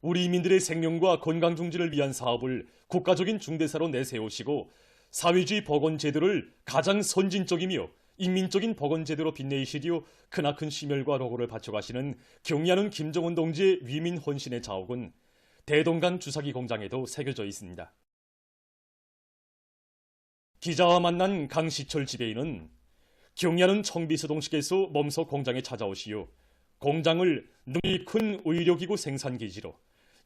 우리 인민들의 생명과 건강 중지를 위한 사업을 국가적인 중대사로 내세우시고 사회주의 법원 제도를 가장 선진적이며 인민적인 법원 제도로 빛내시려 크나큰 심혈과 노고를 바쳐가시는 경의하는 김정은 동지의 위민 헌신의 자옥은 대동강 주사기 공장에도 새겨져 있습니다. 기자와 만난 강시철 지배인은 경의하는 청비서동식에서 몸소 공장에 찾아오시어 공장을 능히 큰 의료기구 생산기지로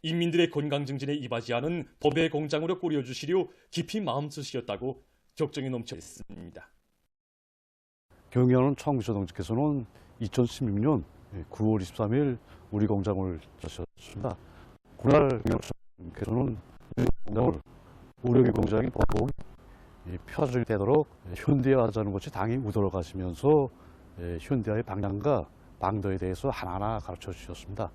인민들의 건강 증진에 이바지하는 법의 공장으로 꾸려주시려 깊이 마음쓰시었다고 격정이 넘쳐 있습니다. 경의하는 청비서동지께서는 2016년 9월 23일 우리 공장을 여셨습니다. 그날 경의하는 공장을 의료기 공장이 보고 펴져야 되도록 현대화하자는 것이 당이 우러가시면서 현대화의 방향과 방도에 대해서 하나하나 가르쳐 주셨습니다.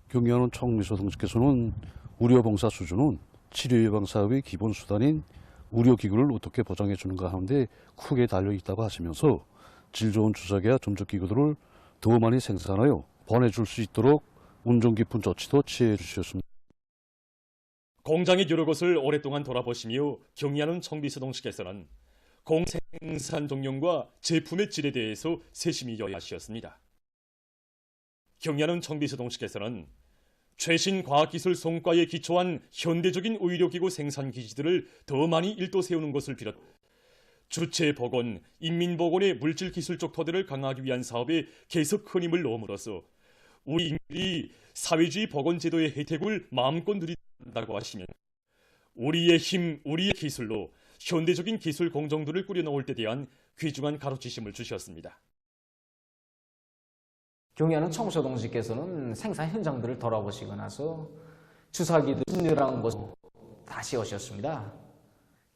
경의하는 청비서동지께서는 의료봉사 수준은 치료 예방 사업의 기본 수단인 의료기구를 어떻게 보장해 주는가 하는데 크게 달려 있다고 하시면서 질 좋은 주사기와 점적기구들을 더 많이 생산하여 보내줄 수 있도록 운종 깊은 조치도 취해 주셨습니다. 공장의 여러 곳을 오랫동안 돌아보시며 경의하는 청비서동식께서는 공생산 종량과 제품의 질에 대해서 세심히 여하시었습니다. 경의하는 청비서동식께서는 최신 과학기술 성과에 기초한 현대적인 의료기구 생산 기지들을 더 많이 일도 세우는 것을 비롯 주체보건, 인민보건의 물질기술적 토대를 강화하기 위한 사업에 계속 큰 힘을 넣음으로써 우리 인민이 사회주의 보건제도의 혜택을 마음껏 누린다고 하시면 우리의 힘, 우리의 기술로 현대적인 기술 공정들을 꾸려놓을 때 대한 귀중한 가르치심을 주셨습니다. 경의하는 청소동지께서는 생산 현장들을 돌아보시고 나서 주사기도 진열한 곳으로 다시 오셨습니다.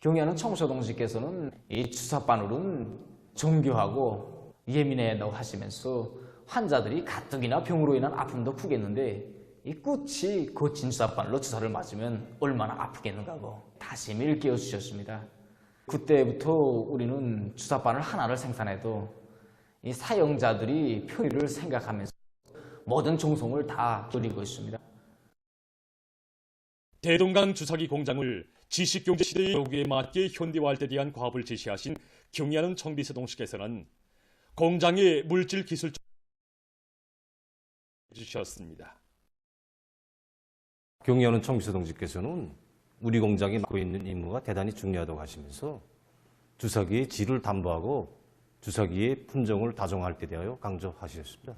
경의하는 청소동지께서는 이 주사바늘은 정교하고 예민하다고 하시면서 환자들이 가뜩이나 병으로 인한 아픔도 크겠는데 이 끝이 거친 주사바늘로 주사를 맞으면 얼마나 아프겠는가 하고 다시 일깨워 주셨습니다. 그때부터 우리는 주사바늘 하나를 생산해도 이 사용자들이 편의를 생각하면서 모든 정성을 다 기울이고 있습니다. 대동강 주사기 공장을 지식경제 시대의 요구에 맞게 현대화할 때 대한 과업을 제시하신 경의하는 청비서동식께서는 공장의 물질 기술 주셨습니다. 경의하는 청비서동지께서는 우리 공장이 맡고 있는 임무가 대단히 중요하다고 하시면서 주사기의 질을 담보하고 주사기의 품종을 다정할 때 대하여 강조하셨습니다.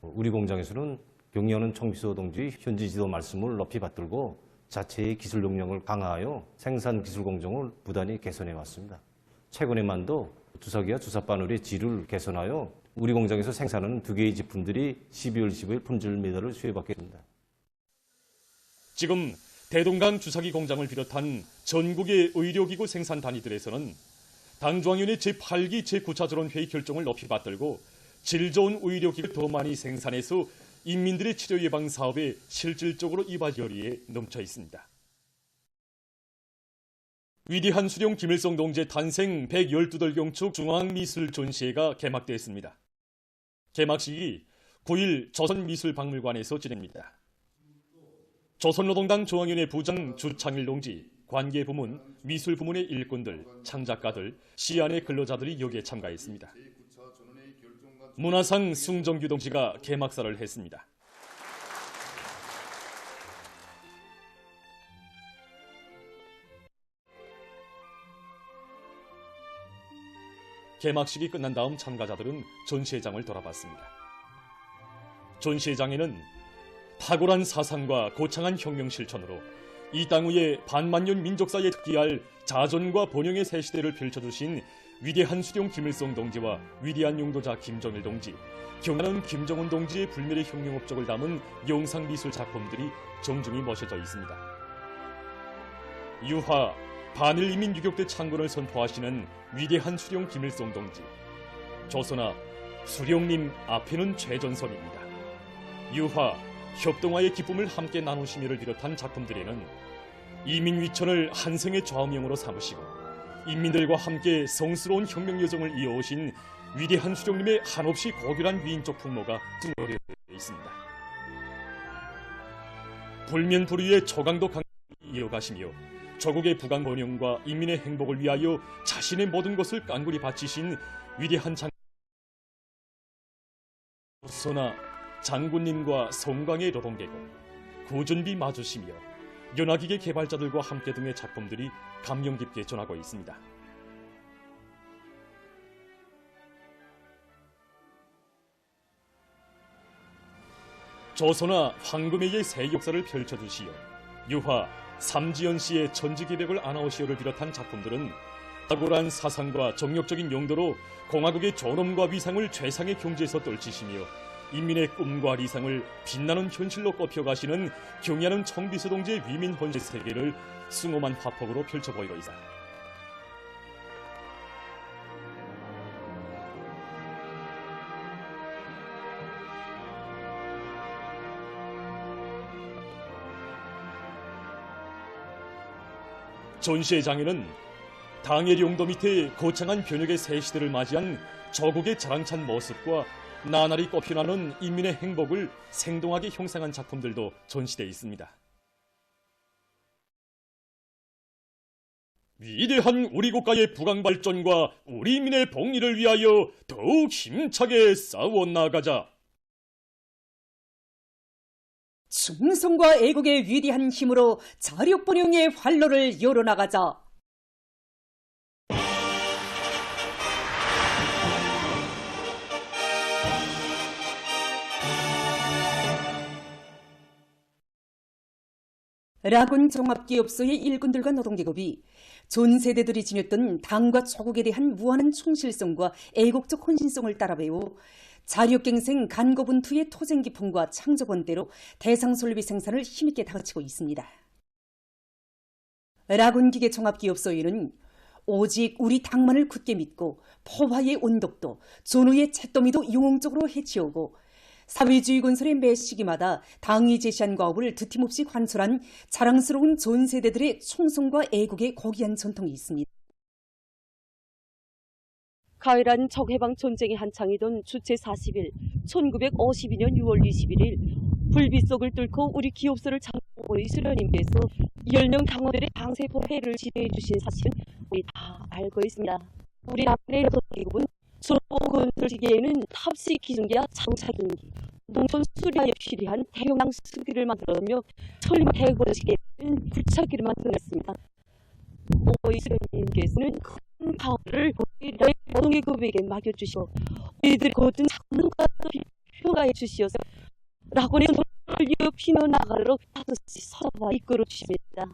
우리 공장에서는 경의하는 청비서동지 현지 지도 말씀을 높이 받들고 자체의 기술 역량을 강화하여 생산 기술 공정을 부단히 개선해 왔습니다. 최근에만도 주사기와 주사바늘의 질을 개선하여 우리 공장에서 생산하는 2개의 제품들이 12월 15일 품질 메달을 수여받게 됩니다. 지금 대동강 주사기 공장을 비롯한 전국의 의료기구 생산 단위들에서는 당중앙위원회 제8기 제9차 전원회의 결정을 높이 받들고 질 좋은 의료기구를 더 많이 생산해서 인민들의 치료 예방 사업에 실질적으로 이바지하기에 넘쳐 있습니다. 위대한 수령 김일성 동지의 탄생 112돌 경축 중앙미술 전시회가 개막되었습니다. 개막식이 9일 조선미술박물관에서 진행됩니다. 조선노동당 중앙위원회 부장 주창일 동지, 관계부문, 미술부문의 일꾼들, 창작가들, 시안의 근로자들이 여기에 참가했습니다. 문화상 숭정규 동지가 개막사를 했습니다. 개막식이 끝난 다음 참가자들은 전시회장을 돌아봤습니다. 전시회장에는 탁월한 사상과 고창한 혁명 실천으로 이 땅 위에 반만년 민족사에 특기할 자존과 번영의 새 시대를 펼쳐주신 위대한 수령 김일성 동지와 위대한 용도자 김정일 동지, 경의하는 김정은 동지의 불멸의 혁명 업적을 담은 영상미술 작품들이 정중히 모셔져 있습니다. 유화, 반일 이민 유격대 창건을 선포하시는 위대한 수령 김일성 동지, 조선아, 수령님 앞에는 최전선입니다. 유화, 협동화의 기쁨을 함께 나누시며를 비롯한 작품들에는 이민위천을 한생의 좌우명으로 삼으시고 인민들과 함께 성스러운 혁명 여정을 이어오신 위대한 수령님의 한없이 고결한 위인적 풍모가 증거되어 있습니다. 불면불의의 초강도 강을 이어가시며 조국의 부강 번영과 인민의 행복을 위하여 자신의 모든 것을 깡그리 바치신 위대한 조선아 장군님과 송광의 노동계곡, 구준비 마주시며 연화기계 개발자들과 함께 등의 작품들이 감명 깊게 전하고 있습니다. 조선화 황금의의 새 역사를 펼쳐주시어 유화, 삼지연 씨의 천지개벽을 아나오시오를 비롯한 작품들은 탁월한 사상과 정력적인 용도로 공화국의 존엄과 위상을 최상의 경지에서 떨치시며 인민의 꿈과理想을 빛나는 현실로 꼽혀가시는 경의하는 청비서 동지의 위민 헌신 세계를 숭엄한 화폭으로 펼쳐보이고 있다. 전시회 장에는 당의 용도 밑에 거창한 변혁의 새 시대를 맞이한 조국의 자랑찬 모습과 나날이 꽃피나는 인민의 행복을 생동하게 형상한 작품들도 전시되어 있습니다. 위대한 우리 국가의 부강 발전과 우리 인민의 복리를 위하여 더욱 힘차게 싸워 나가자. 충성과 애국의 위대한 힘으로 자력번영의 활로를 열어나가자. 라군 종합기업소의 일꾼들과 노동계급이 전 세대들이 지녔던 당과 조국에 대한 무한한 충실성과 애국적 헌신성을 따라배워 자력갱생 간거분투의 토쟁 기풍과 창조번대로 대상설비 생산을 힘있게 다그치고 있습니다. 라군기계 종합기업소에는 오직 우리 당만을 굳게 믿고 포화의 온덕도 존우의 채더미도 영웅적으로 해치우고 사회주의 건설의 매 시기마다 당이 제시한 과업을 드팀없이 관철한 자랑스러운 전 세대들의 충성과 애국의 고귀한 전통이 있습니다. 가열한 적해방 전쟁이 한창이던 주체 40일 1952년 6월 21일 불빛속을 뚫고 우리 기업소를 장보의 수련님께서 10명 당원들의 방세포 회를 지휘해 주신 사실은 우리 다 알고 있습니다. 우리 남의 6개국은 건설 시기에는 탑식 기중기와 장차기기, 농촌 수리하에 필요한 대용량 수기를 만들어며 천림 대거시기에는 굴착기를 만들었습니다. 오이 수련님께서는 큰 가오를 우리의 노동계급에게 맡겨주시고 우리들의 거둔 작품과 평가해 주시어서 라곤의 노를 이어 피어나가도록 따뜻이 서로와 이끌어 주십니다.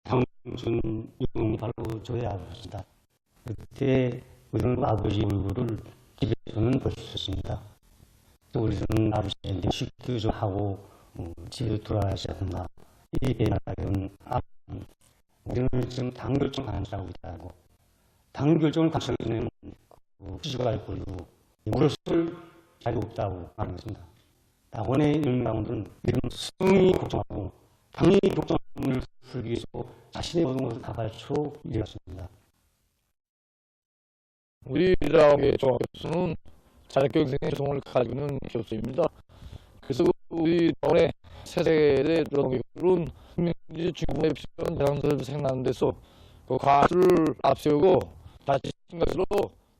당춘 유흥이 바로 저의 아버지다. 그때 우리는 아버지 얼굴을 집에서는 볼 수 있었습니다. 또 우리는 아버지한테 식도 좀 하고 집에 돌아가지 않나 이렇게 말하면 우리는 지금 당결정 간사하고 있다고. 당결정을 간사하면 수식할 권리고 무엇을 자유 없다고 말하는 것입니다. 당원의 일망들은 이런 승이 걱정하고 당의 걱정을 풀기 위해서 자신의 모든 것을 다 바쳐 일어났습니다. 우리 라군기계 종합기업소는 자력경쟁의 조성을 가지고 있는 기업소입니다. 그래서 우리 라군의 세세대 노동계급은 국민들이 중국에 필요한 대상설비 생산하는 데서 그 과수를 앞세우고 다시 것으로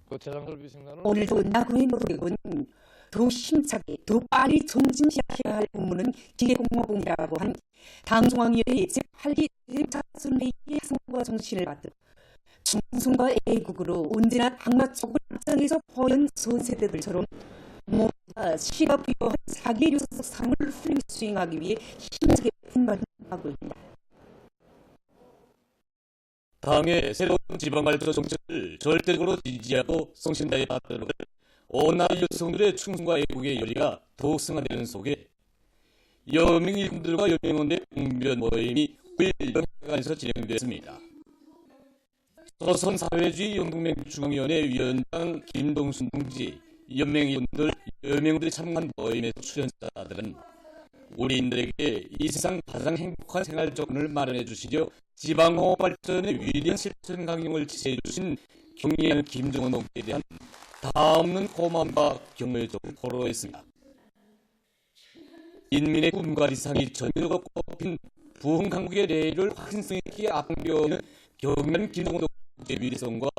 그 대상설비 생산을 오늘도 나군의 노동계급은 더 힘차게 더 빨리 전진시켜야 할 업무는 기계공무공이라고 한 당중앙위원회 제8기 대차순회의의 성과 정신을 받듯 충성과 애국으로 언제나 당마촉을 앞장에서 보연 전 세대들처럼 모두가 시가 부여한 사기의 유서적 삶을 훌륭히 수행하기 위해 힘차게 분발하고 있다. 당의 새로운 지방발전 정책을 절대적으로 지지하고 성신다에 받도록 온 나라 여성들의 충성과 애국의 열의가 더욱 승화되는 속에 여명 일꾼들과 여명원의 공변 모임이 9일 영해관에서 진행됐습니다. 조선사회주의 연동맹 중앙위원회 위원장 김동순 동지, 연맹위원들, 여명들이 참가한 모임의 출연자들은 우리인들에게 이 세상 가장 행복한 생활 조건을 마련해 주시려 지방공업 발전의 위대한 실천 강령을 지시해 주신 경의하는 김정은 동지에 대한 다없는 고마움과 경의를 토로했습니다. 인민의 꿈과理想이 전으로 꼽힌 부흥 강국의 레일을 확신성 있게 앞당겨오는 경연 김동훈 동지의 위대성과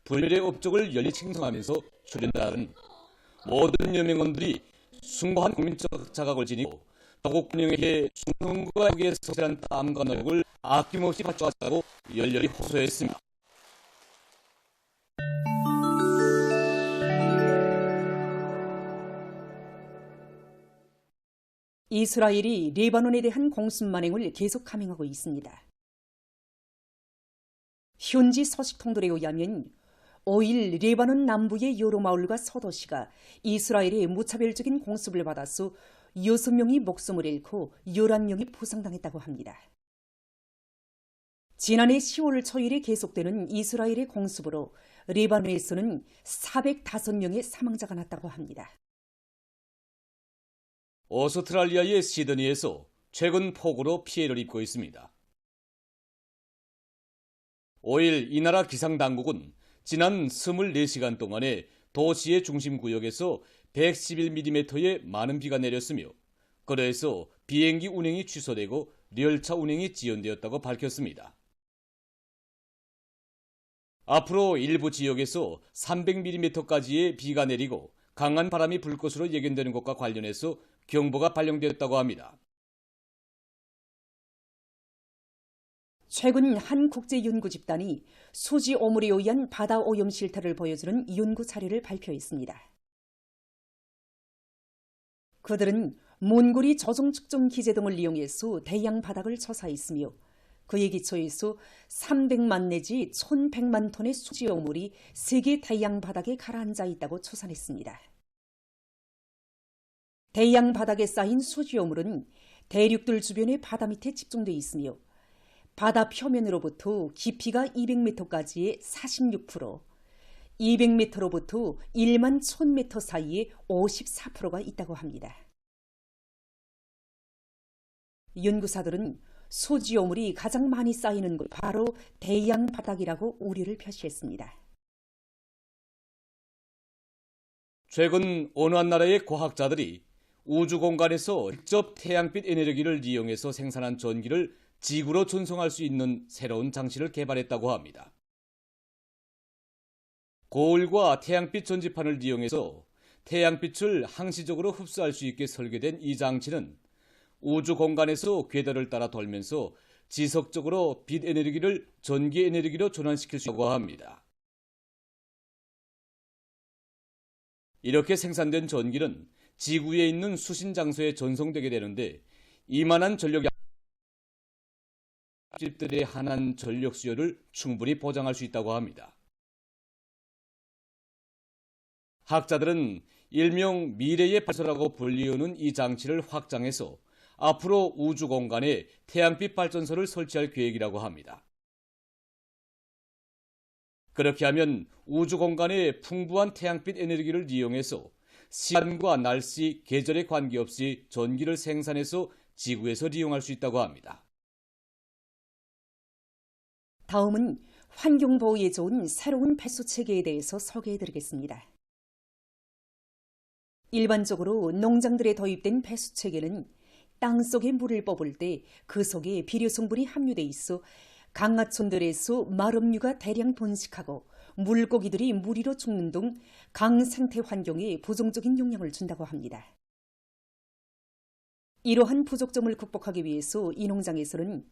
불멸의 업적을 열리 칭송하면서 출연자는 모든 여명원들이 숭고한 국민적 자각을 지니고 조국 운영에게 충성과 국의 성실한 땀과 노력을 아낌없이 바쳐왔다고 열렬히 호소했습니다. 이스라엘이 레바논에 대한 공습 만행을 계속 감행하고 있습니다. 현지 서식통들에 의하면 5일 레바논 남부의 여러 마을과 서도시가 이스라엘의 무차별적인 공습을 받아서 6명이 목숨을 잃고 11명이 부상당했다고 합니다. 지난해 10월 초일에 계속되는 이스라엘의 공습으로 레바논에서는 405명의 사망자가 났다고 합니다. 오스트랄리아의 시드니에서 최근 폭우로 피해를 입고 있습니다. 5일 이 나라 기상당국은 지난 24시간 동안에 도시의 중심구역에서 111mm의 많은 비가 내렸으며 그래서 비행기 운행이 취소되고 열차 운행이 지연되었다고 밝혔습니다. 앞으로 일부 지역에서 300mm까지의 비가 내리고 강한 바람이 불 것으로 예견되는 것과 관련해서 경보가 발령되었다고 합니다. 최근 한 국제연구집단이 수지 오물에 의한 바다 오염 실태를 보여주는 연구 자료를 발표했습니다. 그들은 몬고리 조종 측정 기제 등을 이용해서 대양 바닥을 조사했으며 그에 기초해서 300만 내지 1100만 톤의 수지 오물이 세계 대양 바닥에 가라앉아 있다고 추산했습니다. 대양 바닥에 쌓인 수지 오물은 대륙들 주변의 바다 밑에 집중돼 있으며 바다 표면으로부터 깊이가 200m까지의 46%, 200m로부터 1만 1000m 사이에 54%가 있다고 합니다. 연구사들은 수지오물이 가장 많이 쌓이는 곳 바로 대양 바닥이라고 우려를 표시했습니다. 최근 어느 한 나라의 과학자들이 우주 공간에서 직접 태양빛 에너지를 이용해서 생산한 전기를 지구로 전송할 수 있는 새로운 장치를 개발했다고 합니다. 거울과 태양빛 전지판을 이용해서 태양빛을 항시적으로 흡수할 수 있게 설계된 이 장치는 우주 공간에서 궤도를 따라 돌면서 지속적으로 빛 에너지를 전기 에너지로 전환시킬 수 있다고 합니다. 이렇게 생산된 전기는 지구에 있는 수신 장소에 전송되게 되는데 이만한 전력 집들의 한한 전력 수요를 충분히 보장할 수 있다고 합니다. 학자들은 일명 미래의 발소라고 불리우는 이 장치를 확장해서 앞으로 우주 공간에 태양빛 발전소를 설치할 계획이라고 합니다. 그렇게 하면 우주 공간에 풍부한 태양빛 에너지를 이용해서 시간과 날씨, 계절에 관계없이 전기를 생산해서 지구에서 이용할 수 있다고 합니다. 다음은 환경보호에 좋은 새로운 배수 체계에 대해서 소개해드리겠습니다. 일반적으로 농장들에 도입된 배수 체계는 땅속에 물을 뽑을 때 그 속에 비료 성분이 함유돼 있어 강하촌들에서 말업류가 대량 번식하고 물고기들이 물 위로 죽는 등 강 생태 환경에 부정적인 영향을 준다고 합니다. 이러한 부족점을 극복하기 위해서 이 농장에서는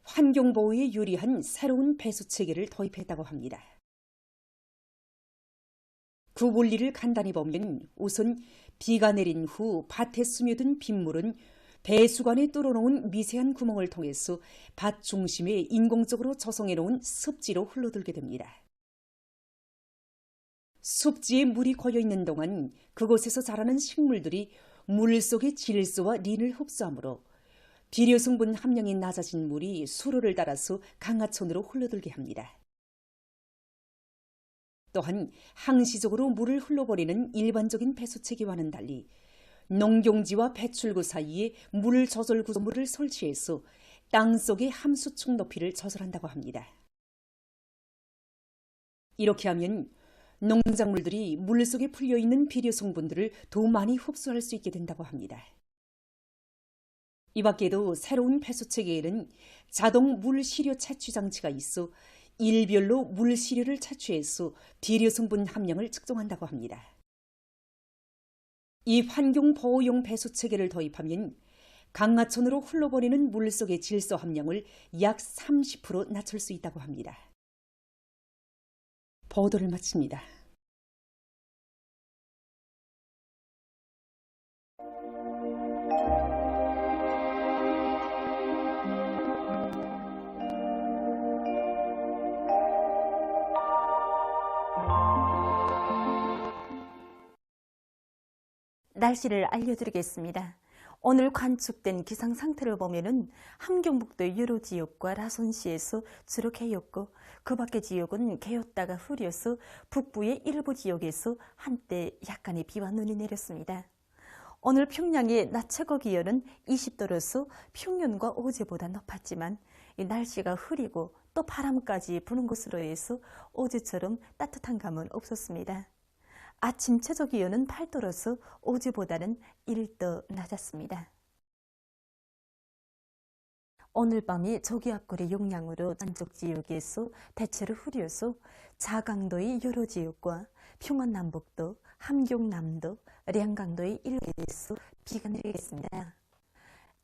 환경보호에 유리한 새로운 배수 체계를 도입했다고 합니다. 그 원리를 간단히 보면 우선 비가 내린 후 밭에 스며든 빗물은 배수관에 뚫어놓은 미세한 구멍을 통해서 밭 중심에 인공적으로 조성해놓은 습지로 흘러들게 됩니다. 습지에 물이 고여있는 동안 그곳에서 자라는 식물들이 물 속의 질소와 린을 흡수하므로 비료 성분 함량이 낮아진 물이 수로를 따라서 강하천으로 흘러들게 합니다. 또한 항시적으로 물을 흘러버리는 일반적인 배수체계와는 달리 농경지와 배출구 사이에 물 조절 구조물을 설치해서 땅속의 함수축 높이를 조절한다고 합니다. 이렇게 하면 농작물들이 물속에 풀려있는 비료 성분들을 더 많이 흡수할 수 있게 된다고 합니다. 이 밖에도 새로운 폐수 체계에는 자동 물 시료 채취 장치가 있어 일별로 물 시료를 채취해서 비료 성분 함량을 측정한다고 합니다. 이 환경 보호용 배수 체계를 도입하면 강하천으로 흘러버리는 물속의 질소 함량을 약 30% 낮출 수 있다고 합니다. 보도를 마칩니다. 날씨를 알려드리겠습니다. 오늘 관측된 기상 상태를 보면은 함경북도 여러 지역과 라선시에서 주로 개였고 그 밖의 지역은 개였다가 흐려서 북부의 일부 지역에서 한때 약간의 비와 눈이 내렸습니다. 오늘 평양의 낮 최고 기온은 20도로서 평년과 어제보다 높았지만 이 날씨가 흐리고 또 바람까지 부는 것으로 해서 어제처럼 따뜻한 감은 없었습니다. 아침 최저 기온은 8도로서 어제보다는 1도 낮았습니다. 오늘 밤이 저기압골의 영향으로 남쪽 지역에서 대체로 흐려서 자강도의 여러 지역과 평안남북도, 함경남도, 량강도의 일부에서 비가 내리겠습니다.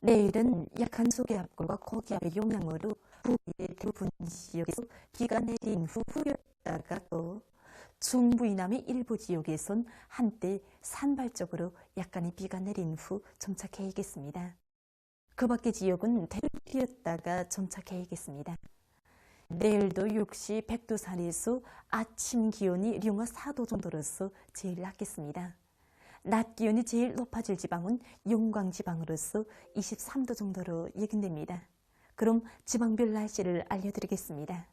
내일은 약한 저기압골과 고기압의 영향으로 북부의 대부분 지역에서 비가 내린 후 흐렸다가 또 중부 이남의 일부 지역에선 한때 산발적으로 약간의 비가 내린 후 점차 개이겠습니다. 그 밖의 지역은 대륙이었다가 점차 개이겠습니다. 내일도 역시 백두산에서 아침 기온이 영하 4도 정도로서 제일 낮겠습니다. 낮 기온이 제일 높아질 지방은 영광 지방으로서 23도 정도로 예견됩니다. 그럼 지방별 날씨를 알려드리겠습니다.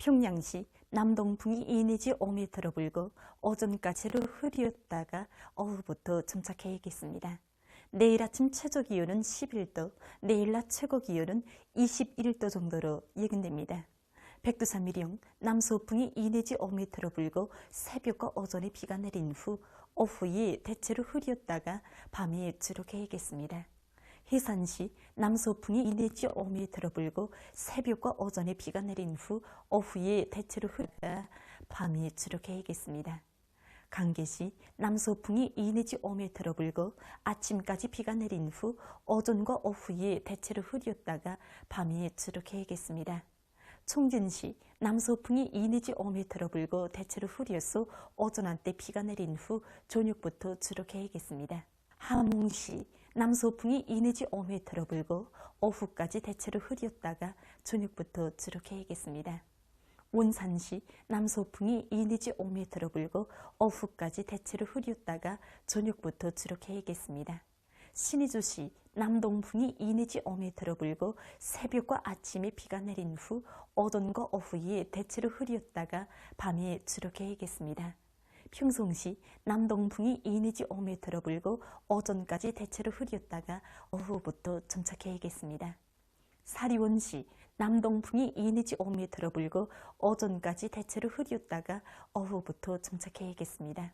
평양시 남동풍이 2 내지 5m로 불고 오전까지로 흐렸다가 오후부터 점차 개이겠습니다. 내일 아침 최저 기온은 11도, 내일 낮 최고 기온은 21도 정도로 예견됩니다. 백두산 미령 남서풍이 2 내지 5m로 불고 새벽과 오전에 비가 내린 후 오후에 대체로 흐렸다가 밤에 주로 개이겠습니다. 해산시 남서풍이 2 내지 5m로 불고 새벽과 오전에 비가 내린 후 오후에 대체로 흐르다가 밤에 주로 개이겠습니다. 강계시 남서풍이 2 내지 5m로 불고 아침까지 비가 내린 후 오전과 오후에 대체로 흐렸다가 밤에 주로 개이겠습니다. 총진시 남서풍이 2 내지 5m로 불고 대체로 흐려서 오전 한때 비가 내린 후 저녁부터 주로 개이겠습니다. 함흥시 남서풍이 2 내지 5m로 불고 오후까지 대체로 흐렸다가 저녁부터 주로 개이겠습니다. 원산시 남서풍이 2 내지 5m로 불고 오후까지 대체로 흐렸다가 저녁부터 주로 개이겠습니다. 신의주시 남동풍이 2 내지 5m로 불고 새벽과 아침에 비가 내린 후 오전과 오후에 대체로 흐렸다가 밤에 주로 개이겠습니다. 평송시 남동풍이 2 내지 5m로 불고 오전까지 대체로 흐렸다가 오후부터 점차 개이겠습니다. 사리원시 남동풍이 2 내지 5m로 불고 오전까지 대체로 흐렸다가 오후부터 점차 개이겠습니다.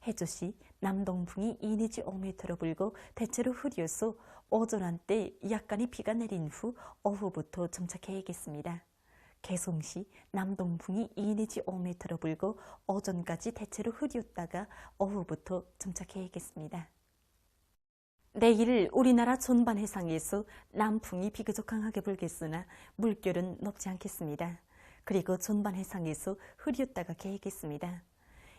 해주시 남동풍이 2 내지 5m로 불고 대체로 흐려서 오전 한때 약간의 비가 내린 후 오후부터 점차 개이겠습니다. 개송시 남동풍이 2 내지 5m로 불고 오전까지 대체로 흐렸다가 오후부터 점차 개이겠습니다. 내일 우리나라 전반 해상에서 남풍이 비교적 강하게 불겠으나 물결은 높지 않겠습니다. 그리고 전반 해상에서 흐렸다가 개이겠습니다.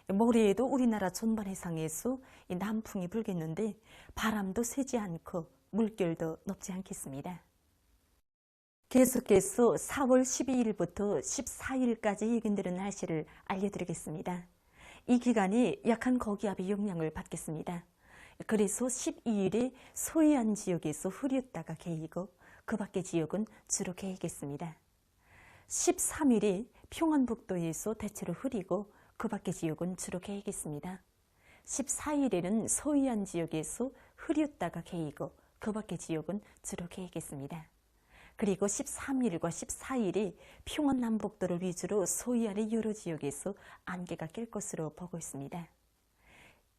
모레에도 우리나라 전반 해상에서 남풍이 불겠는데 바람도 세지 않고 물결도 높지 않겠습니다. 계속해서 4월 12일부터 14일까지 예견되는 날씨를 알려드리겠습니다. 이 기간이 약한 고기압의 영향을 받겠습니다. 그래서 12일에 서해안 지역에서 흐렸다가 개이고 그 밖의 지역은 주로 개이겠습니다. 13일에 평안북도에서 대체로 흐리고 그 밖의 지역은 주로 개이겠습니다. 14일에는 서해안 지역에서 흐렸다가 개이고 그 밖의 지역은 주로 개이겠습니다. 그리고 13일과 14일이 평안남북도를 위주로 서해안의 여러 지역에서 안개가 낄 것으로 보고 있습니다.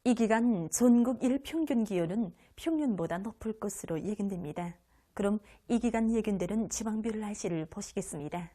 이 기간 전국 일평균 기온은 평년보다 높을 것으로 예견됩니다. 그럼 이 기간 예견되는 지방별 날씨를 보시겠습니다.